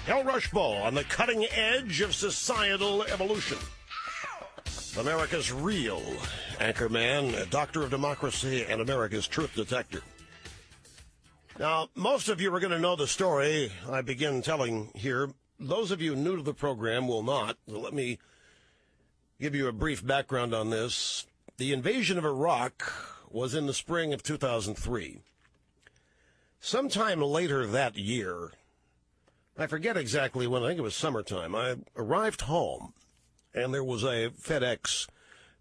El Rushbo on the cutting edge of societal evolution. America's real anchorman, doctor of democracy, and America's truth detector. Now, most of you are going to know the story I begin telling here. Those of you new to the program will not. So let me give you a brief background on this. The invasion of Iraq was in the spring of 2003. Sometime later that year, I forget exactly when, I think it was summertime, I arrived home, and there was a FedEx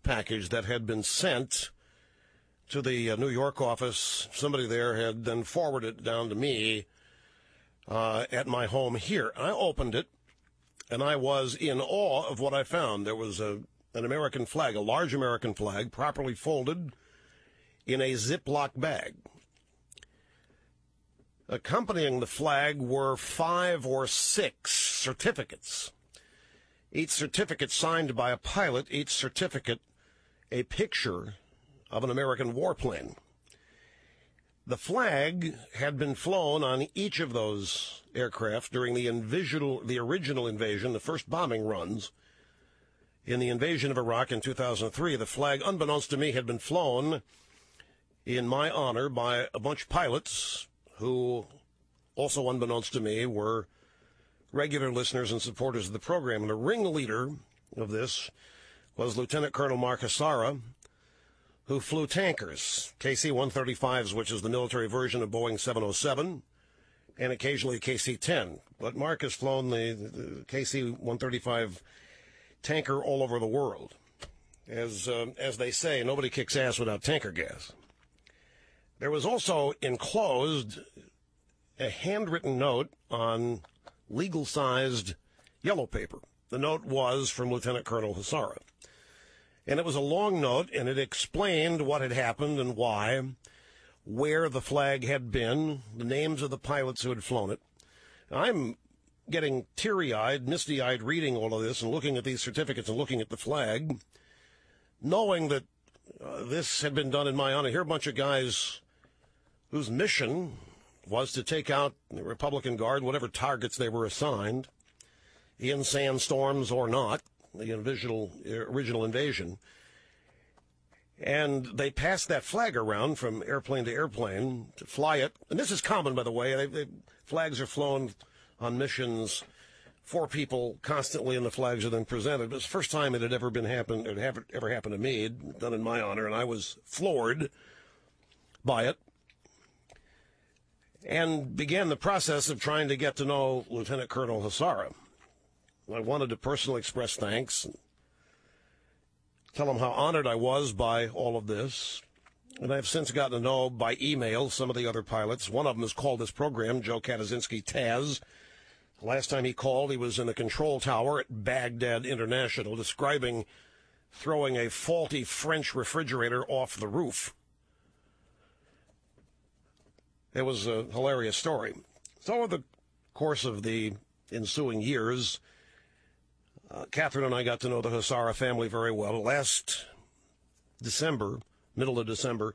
package that had been sent to the New York office. Somebody there had then forwarded it down to me at my home here. I opened it, and I was in awe of what I found. There was an American flag, a large American flag, properly folded in a Ziploc bag. Accompanying the flag were 5 or 6 certificates. Each certificate signed by a pilot, each certificate a picture of an American warplane. The flag had been flown on each of those aircraft during the original invasion, the first bombing runs. In the invasion of Iraq in 2003, the flag, unbeknownst to me, had been flown in my honor by a bunch of pilots who, also unbeknownst to me, were regular listeners and supporters of the program. And the ringleader of this was Lieutenant Colonel Mark Hassara, who flew tankers, KC-135s, which is the military version of Boeing 707, and occasionally a KC-10. But Mark has flown the KC-135 tanker all over the world. As they say, nobody kicks ass without tanker gas. There was also enclosed a handwritten note on legal-sized yellow paper. The note was from Lieutenant Colonel Hassara. And it was a long note, and it explained what had happened and why, where the flag had been, the names of the pilots who had flown it. I'm getting teary-eyed, misty-eyed reading all of this and looking at these certificates and looking at the flag, knowing that this had been done in my honor. Here are a bunch of guys whose mission was to take out the Republican Guard, whatever targets they were assigned, in sandstorms or not, the original invasion. And they passed that flag around from airplane to airplane to fly it. And this is common, by the way. Flags are flown on missions, 4 people constantly, and the flags are then presented. But it's the first time it had ever happened to me, done in my honor, and I was floored by it. And began the process of trying to get to know Lieutenant Colonel Hassara. I wanted to personally express thanks, and tell him how honored I was by all of this. And I've since gotten to know by email some of the other pilots. One of them has called this program, Joe Katazinski, Taz. Last time he called, he was in a control tower at Baghdad International, describing throwing a faulty French refrigerator off the roof. It was a hilarious story. So over the course of the ensuing years, Catherine and I got to know the Hassara family very well. Last December, middle of December,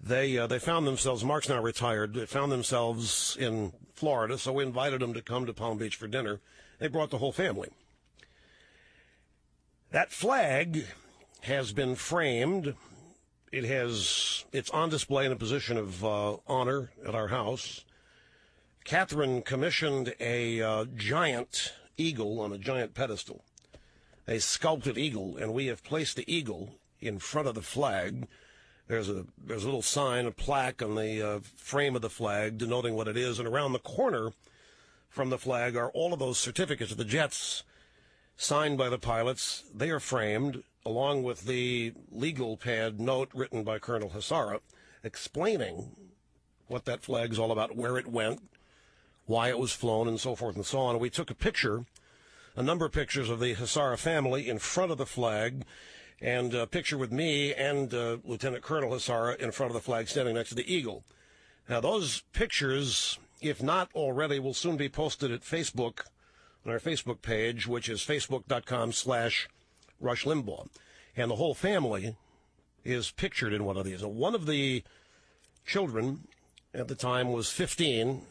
they found themselves, Mark's now retired, they found themselves in Florida, so we invited them to come to Palm Beach for dinner. They brought the whole family. That flag has been framed. It's on display in a position of honor at our house. Catherine commissioned a giant eagle on a giant pedestal, a sculpted eagle, and we have placed the eagle in front of the flag. There's a little sign, a plaque on the frame of the flag denoting what it is, and around the corner from the flag are all of those certificates of the jets signed by the pilots. They are framed along with the legal pad note written by Colonel Hassara explaining what that flag's all about, where it went, why it was flown, and so forth and so on. We took a number of pictures of the Hassara family in front of the flag, and a picture with me and Lieutenant Colonel Hassara in front of the flag standing next to the eagle. Now, those pictures, if not already, will soon be posted at Facebook, on our Facebook page, which is facebook.com/Rush Limbaugh. And the whole family is pictured in one of these. One of the children at the time was 15,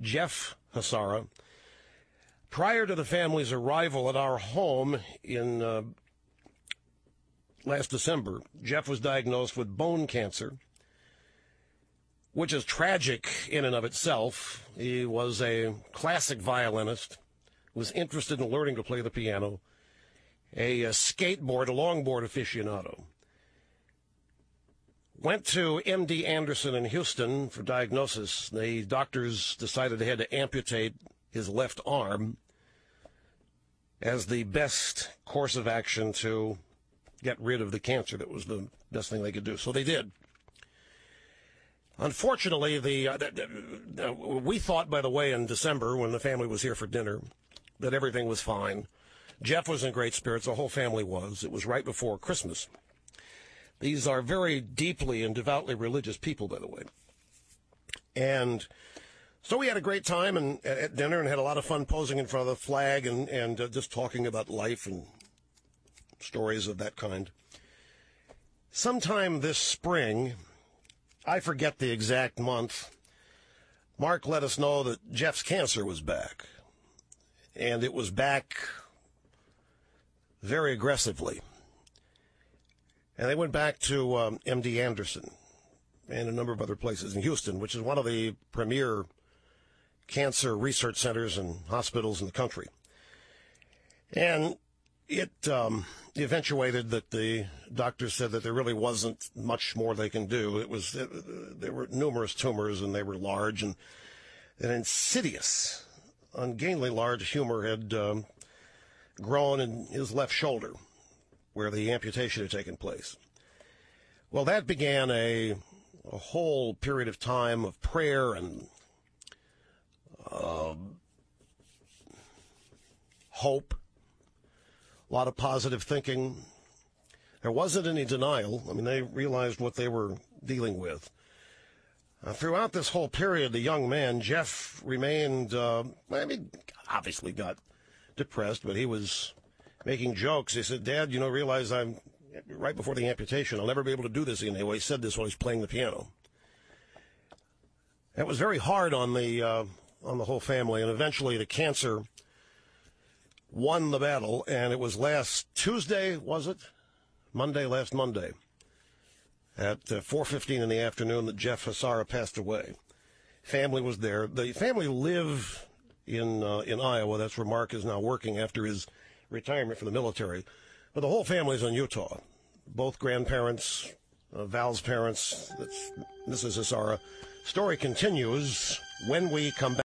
Jeff Hassara, Prior to the family's arrival at our home in last December, Jeff was diagnosed with bone cancer, which is tragic in and of itself. He was a classic violinist, was interested in learning to play the piano, a skateboard, a longboard aficionado. Went to MD Anderson in Houston for diagnosis. The doctors decided they had to amputate his left arm as the best course of action to get rid of the cancer. That was the best thing they could do. So they did. Unfortunately, we thought, by the way, in December when the family was here for dinner, that everything was fine. Jeff was in great spirits. The whole family was. It was right before Christmas. These are very deeply and devoutly religious people, by the way. And so we had a great time at dinner and had a lot of fun posing in front of the flag and just talking about life and stories of that kind. Sometime this spring, I forget the exact month, Mark let us know that Jeff's cancer was back. And it was back very aggressively. And they went back to MD Anderson and a number of other places in Houston, which is one of the premier cancer research centers and hospitals in the country. And it eventuated that the doctors said that there really wasn't much more they can do. There were numerous tumors, and they were large, and an insidious, ungainly large tumor had grown in his left shoulder, where the amputation had taken place. Well, that began a whole period of time of prayer and hope, a lot of positive thinking. There wasn't any denial. I mean, they realized what they were dealing with. Throughout this whole period, the young man, Jeff, remained, obviously got depressed, but he was making jokes. He said, "Dad, realize I'm right before the amputation. I'll never be able to do this again." Anyway, he said this while he was playing the piano. It was very hard on the whole family, and eventually the cancer won the battle, and it was last Tuesday, was it? Last Monday, at 4:15 in the afternoon that Jeff Hassara passed away. Family was there. The family live in Iowa. That's where Mark is now working after his retirement from the military. But the whole family's in Utah. Both grandparents, Val's parents, that's Mrs. Hassara. Story continues when we come back.